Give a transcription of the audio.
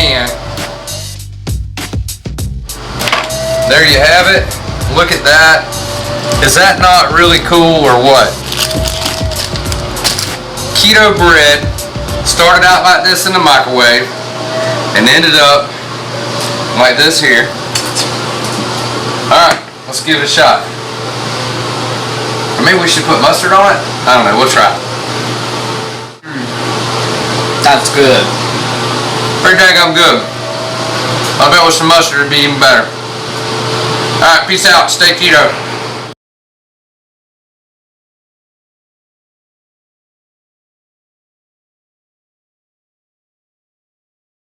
pan. There you have it. Look at that. Is that not really cool or what? Keto bread started out like this in the microwave and ended up like this here. Alright, let's give it a shot. Or maybe we should put mustard on it? I don't know, we'll try. That's good. Pretty daggone good. I bet with some mustard it'd be even better. Alright, peace out. Stay keto.